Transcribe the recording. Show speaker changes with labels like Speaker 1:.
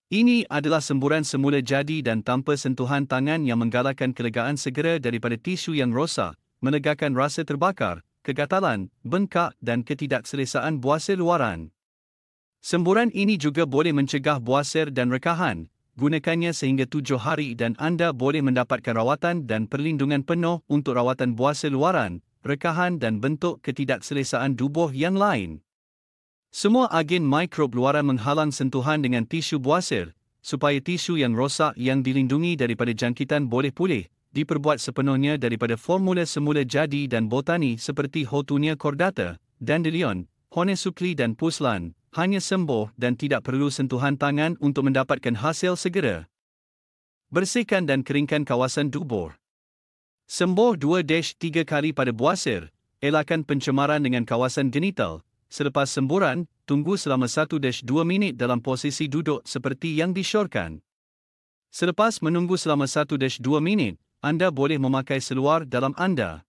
Speaker 1: Ini adalah semburan semula jadi dan tanpa sentuhan tangan yang menggalakkan kelegaan segera daripada tisu yang rosak, menegakkan rasa terbakar, kegatalan, bengkak dan ketidakselesaan buasir luaran. Semburan ini juga boleh mencegah buasir dan rekahan. Gunakannya sehingga 7 hari dan anda boleh mendapatkan rawatan dan perlindungan penuh untuk rawatan buasir luaran, rekahan dan bentuk ketidakselesaan tubuh yang lain. Semua agen mikrob luaran menghalang sentuhan dengan tisu buasir, supaya tisu yang rosak yang dilindungi daripada jangkitan boleh pulih, diperbuat sepenuhnya daripada formula semula jadi dan botani seperti Houttuynia cordata, Dandelion, Honeysuckle dan Puslan, hanya sembuh dan tidak perlu sentuhan tangan untuk mendapatkan hasil segera. Bersihkan dan keringkan kawasan dubur. Sembuh 2-3 kali pada buasir, elakkan pencemaran dengan kawasan genital. Selepas semburan, tunggu selama 1-2 minit dalam posisi duduk seperti yang disyorkan. Selepas menunggu selama 1-2 minit, anda boleh memakai seluar dalam anda.